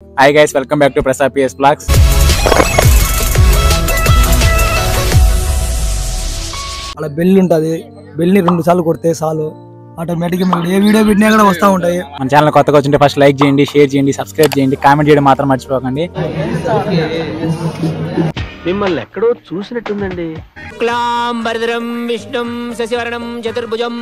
Hi guys, welcome back to Prasad PS Vlogs. అలా bell ఉంటుంది, బెల్ని 2 సార్లు కొడితే చాలు ఆటోమేటిక్గా మీరు ఏ వీడియో పెట్టినా కూడా వస్తూ ఉంటాయి. మన ఛానల్ కొత్తగా వచ్చింటే ఫస్ట్ లైక్ చేయండి, షేర్ చేయండి, సబ్స్క్రైబ్ చేయండి, కామెంట్ చేయడం మాత్రం మర్చిపోకండి. మిమ్మల్ని ఎక్కడో చూసినట్టుందండి. క్లాంబరధరం విష్ణుం శశివర్ణం చతుర్భుజం.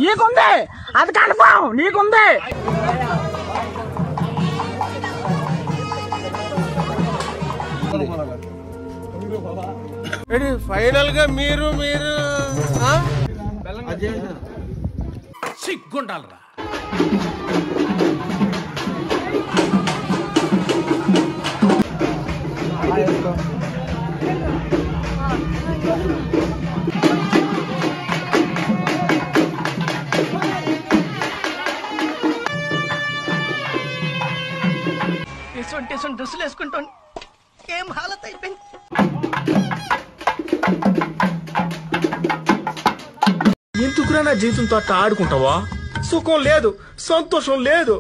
నీకుంది అది కన్ఫర్మ్, నీకుంది. ఫైనల్ గా మీరు సిగ్గుండాలరా. ఇటువంటి డ్రెస్సులు వేసుకుంటాను ఏం హాలత్ అయిపోయింది. ఎందుకురా నా జీవితంతో అట్ట ఆడుకుంటావా? సుఖం లేదు, సంతోషం లేదు.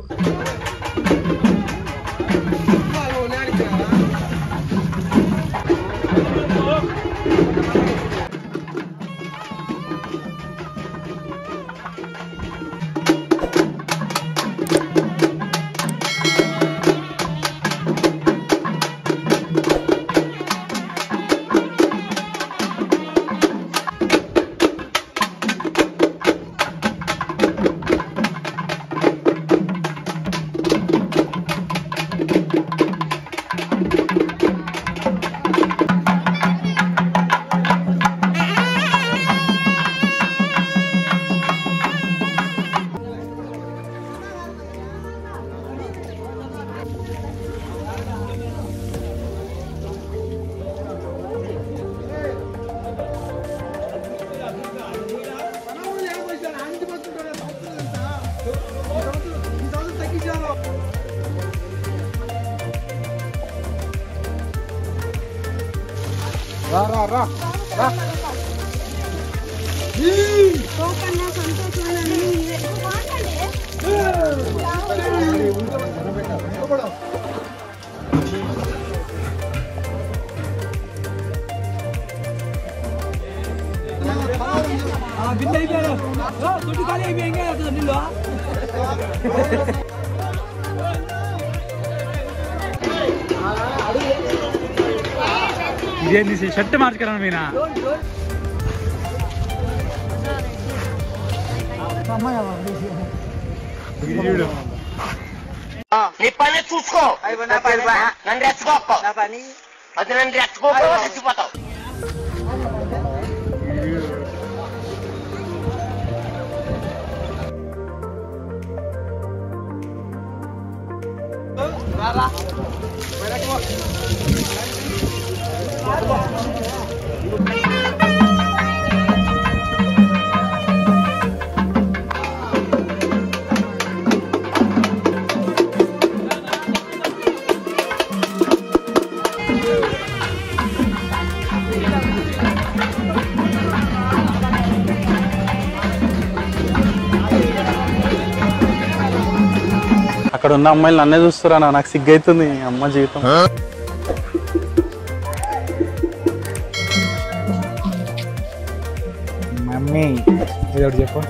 ఇదేంది షర్ట్ మార్చుకున్నాను మీనా? నీ పని చూసుకో, నన్ను రెచ్చుకోకు, అది నన్ను రెచ్చుకోకు, రెచ్చిపోతావు. అక్కడ ఉన్న అమ్మాయిలు నన్నే చూస్తురా, నాకు సిగ్గైతుంది. అమ్మ జీవితం. మమ్మీ ఏదోటి చెప్పు,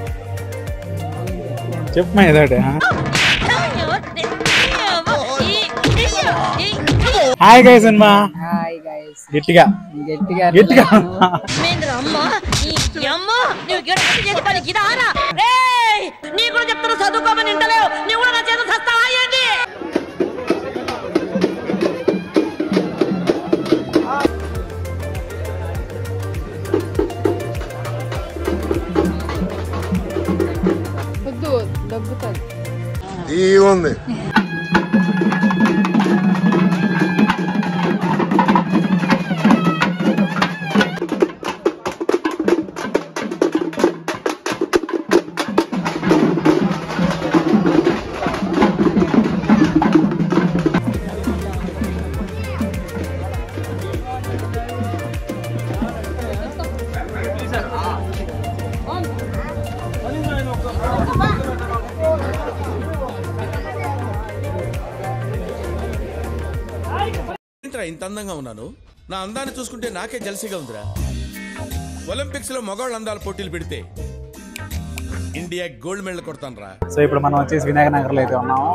చెప్పమ్మా ఏదోటి. హాయ్ గైస్ అమ్మా, గట్టిగా గట్టిగా. నీ కూడా చెప్తాను చదువుకోమని ఇంటలేవు, నీ కూడా నా చేత సస్తావా ఏంటి? ఉంది. నేనేంట్రా ఇంత అందంగా ఉన్నాను? నా అందాన్ని చూసుకుంటే నాకే జలసిగా ఉందిరా. ఒలింపిక్స్ లో మగవాళ్ళ అందాల పోటీలు పెడితే ఇండియా గోల్డ్ మెడల్ కొడతాను రా. సో ఇప్పుడు మనం వచ్చేసి వినాయక నగర్ లో అయితే ఉన్నాము.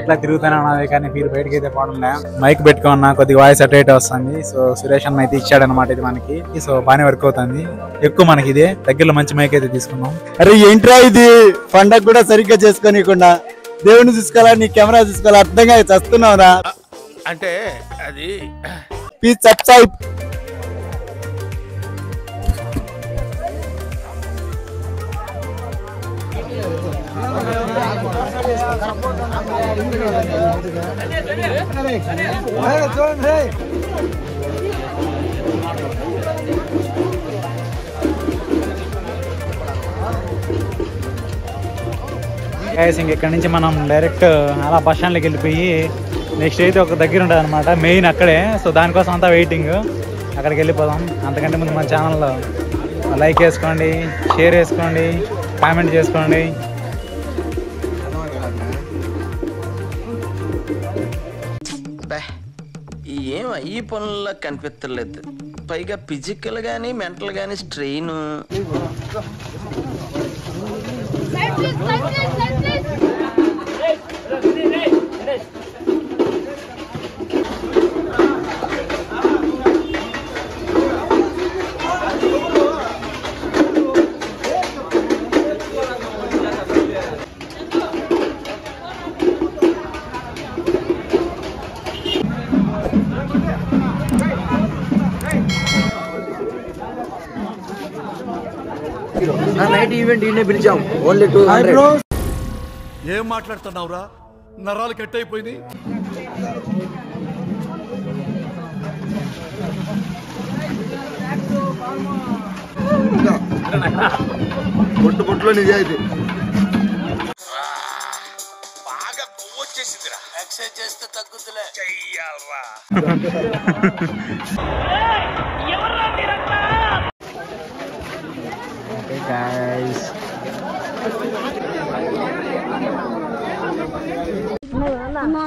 ఇట్లా తిరుగుతూనే ఉన్నది కానీ మీరు బయటకి అయితే పోవడం మైక్ పెట్టుకున్నా కొద్దిగా వాయిస్ అటు ఇటు వస్తుంది. సో సురేష్ అన్న అయితే ఇచ్చాడు అనమాట ఇది మనకి. సో బాగానే వర్క్ అవుతుంది. ఎక్కువ మనకి ఇదే దగ్గరలో మంచి మైక్ అయితే తీసుకున్నాం. అరే ఏంట్రా ఇది పండగ కూడా సరిగ్గా చేసుకోనికుండా దేవుని చూసుకోవాలా నీ కెమెరా చూసుకోవాలా అర్థంగా చస్తున్నావురా. అంటే అది ప్లీజ్ సబ్స్క్రైబ్. ఇక్కడ నుంచి మనం డైరెక్ట్ అలా బస్ స్టాండ్లోకి వెళ్ళిపోయి నెక్స్ట్ అయితే ఒక దగ్గర ఉంటుంది అనమాట మెయిన్ అక్కడే. సో దానికోసం అంతా వెయిటింగ్. అక్కడికి వెళ్ళిపోదాం. అంతకంటే ముందు మన ఛానల్లో లైక్ వేసుకోండి, షేర్ చేసుకోండి, కామెంట్ చేసుకోండి. ఏం ఈ పనుల్లో కనిపించలేదు. పైగా ఫిజికల్ గానీ మెంటల్ గానీ స్ట్రెయిన్. నైట్ ఈవెంట్ ఈయనే పిలిచాం. ఓన్లీ 200. ఏం మాట్లాడుతున్నావురా? నరాలు కట్ అయిపోయింది. బొట్టులో నిజాయితీ బాగా కొవ్వొచ్చేసిందిరా. ఎక్సర్సైజ్ చేస్తే తగ్గుతులే. చెయ్యాలరా.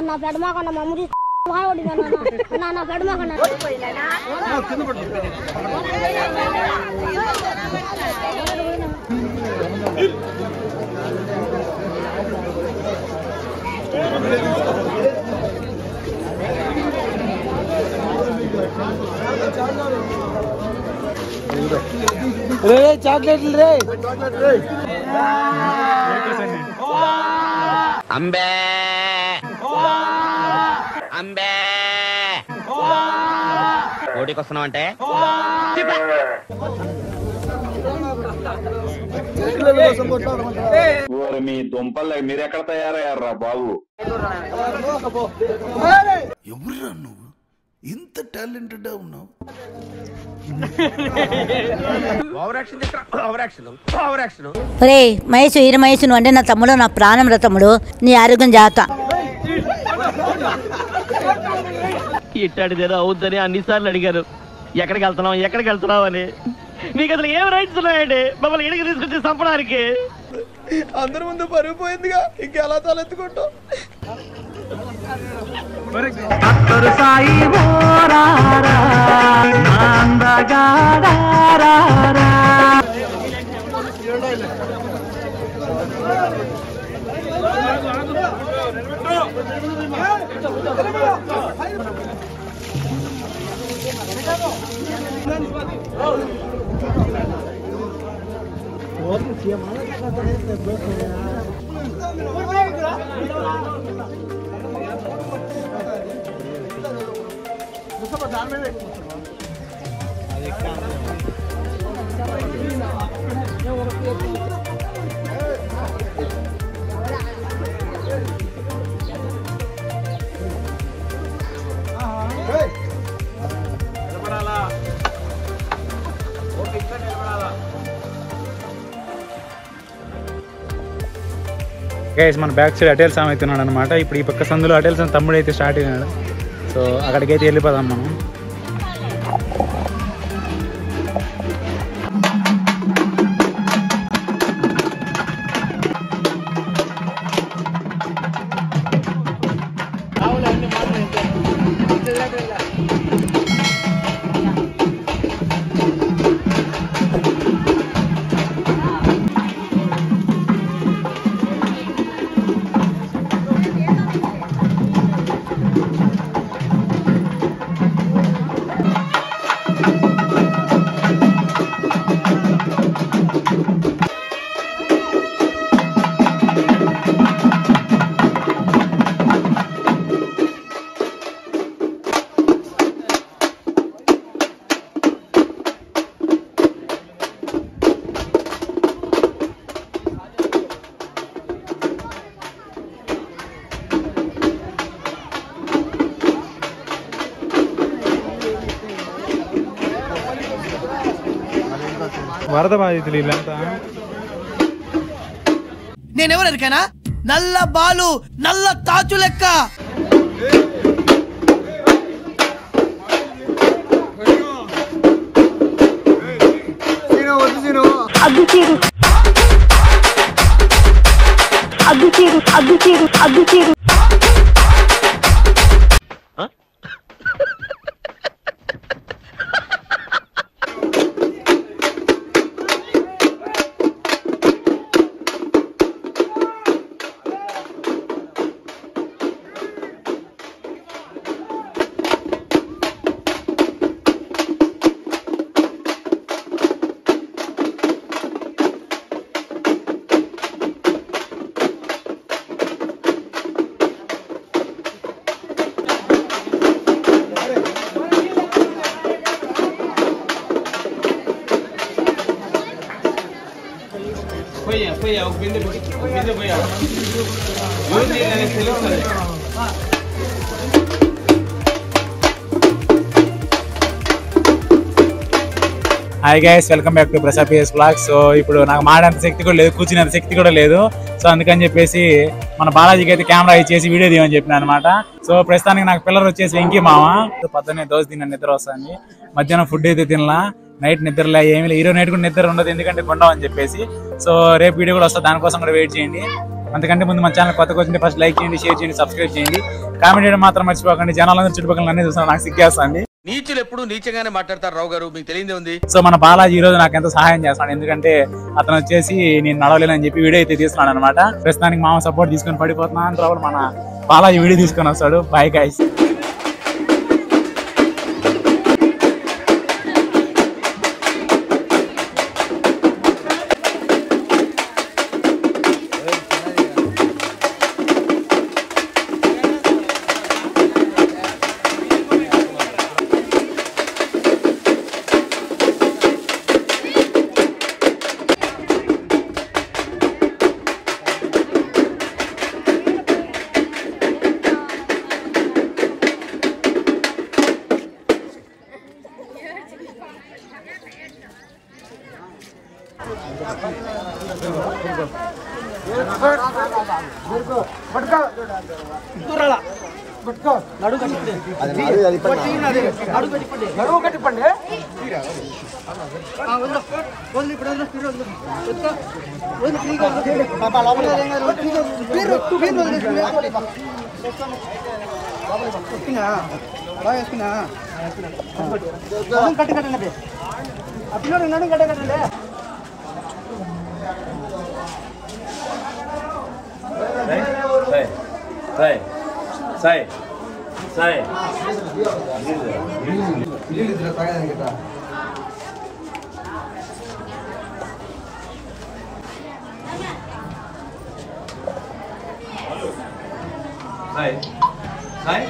నా పెడమాకన్నా మమ్మీ నా పెడమాకన్నా చాక్లెట్లు రే. అంబే అంబే ఓటికి వస్తున్నావు అంటే మీ దుంపలు మీరు ఎక్కడ తయారయ్యారా బాబు? ఎవరురా నువ్వు? ఇంత టాలెంటెడ్ ఉన్నావు. రే మహేష్ ఈర మహేష్ నువ్వు అంటే నా తమ్ముడు, నా ప్రాణం రా తమ్ముడు. నీ ఆరోగ్యం జాగ్రత్త. ఇట్టాడిదేదో అవుద్దని అన్నిసార్లు అడిగారు. ఎక్కడికి వెళ్తున్నావు అని. మీకు అసలు ఏం రైట్స్ ఉన్నాయండి మమ్మల్ని ఇడికి తీసుకొచ్చి చంపడానికి? అందరి ముందు పరుగు పోయిందిగా, ఇంకెలా తలెత్తుకుంటావు? గైస్ మన బ్యాక్ సైడ్ అటెల్ సామ్ అవుతున్నాడు అనమాట. ఇప్పుడు ఈ పక్క సందులో అటెల్ సామ్ తమ్ముడు అయితే స్టార్ట్ అయినాడు. సో అక్కడికైతే వెళ్ళిపోదాం మనం. వరద బాధితులు వీళ్ళంతా. నేనెవరు ఎరికైనా నల్ల బాలు నల్ల తాచు లెక్క. Hi guys, welcome back to Prasad PS Vlogs. So ఇప్పుడు నాకు మాడేంత శక్తి కూడా లేదు, కూర్చునేంత శక్తి కూడా లేదు. సో అందుకని చెప్పేసి మన బాలాజీకి అయితే కెమెరా ఇచ్చేసి వీడియో తీయమని చెప్పిన అనమాట. సో ప్రస్తుతానికి నాకు పిల్లలు వచ్చేసి వెంకీ మామ. పొద్దున్నే దోశ తిన్న నిద్ర వస్తుంది, మధ్యాహ్నం ఫుడ్ అయితే తినలా, నైట్ నిద్రలే ఏమి లేదు. ఈరోజు నైట్ కూడా నిద్ర ఉండదు, ఎందుకంటే కొండం అని చెప్పేసి. సో రేపు వీడియో కూడా వస్తుంది, దానికోసం కూడా వెయిట్ చేయండి. అంతకంటే ముందు మన ఛానల్ కొత్తగా వచ్చింటే ఫస్ట్ లైక్ చేయండి, షేర్ చేయండి, సబ్స్క్రైబ్ చేయండి, కామెంట్ చేయడం మాత్రం మర్చిపోకండి. జనాలందరూ చుట్టుపక్కల అన్నీ చూస్తున్నారు, నాకు సిగ్గేస్తుంది. నీచులు ఎప్పుడు నీచంగానే మాట్లాడతారు రావు గారు, మీకు తెలియదే ఉంది. సో మన బాలాజీ ఈ రోజు నాకు ఎంతో సహాయం చేస్తున్నాడు, ఎందుకంటే అతను వచ్చేసి నేను నడవలేనని చెప్పి వీడియో అయితే తీస్తున్నాడు అనమాట. ప్రస్తుతానికి మామ సపోర్ట్ తీసుకొని పడిపోతున్నా అని రావు మన బాలాజీ వీడియో తీసుకొని వస్తాడు. Bye guys.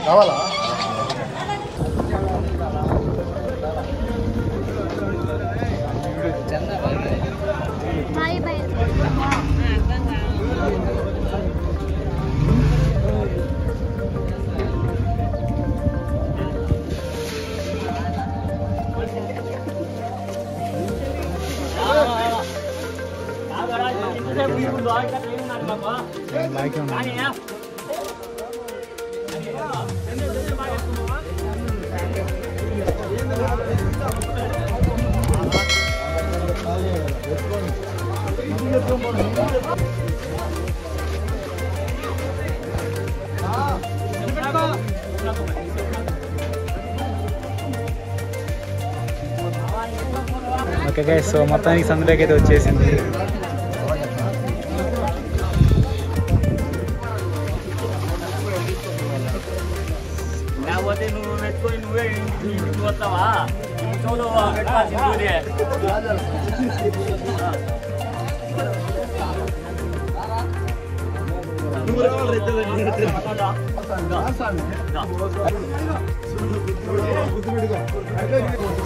కావాలా? ఓకే గైస్, సో మొత్తానికి సందులోకి అయితే వచ్చేసింది. నువ్వు పెట్టుకొని నువ్వే ఇంటికి వస్తావా? చూడు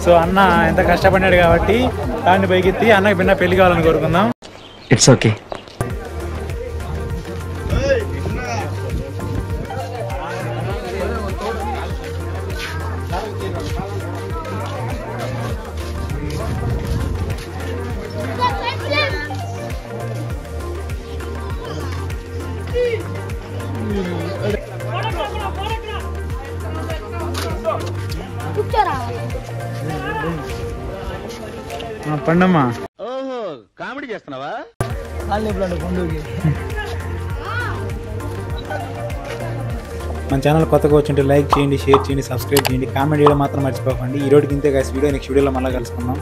సో అన్న ఎంత కష్టపడినాడు కాబట్టి దాన్ని పైకెత్తి అన్నకి భిన్న పెళ్లి కావాలని కోరుకుందాం. It's okay. పండమ్మా. ఓహో కామెడీ చేస్తున్నావా? పండుగకి మన ఛానల్ కొత్తగా వచ్చింటే లైక్ చేయండి, షేర్ చేయండి, సబ్స్క్రైబ్ చేయండి, కామెంట్ చేయడం మాత్రం మర్చిపోకండి. ఈ రోజుకి ఇంతే గైస్ వీడియో. నెక్స్ట్ వీడియోలో మళ్ళీ కలుసుకుందాం.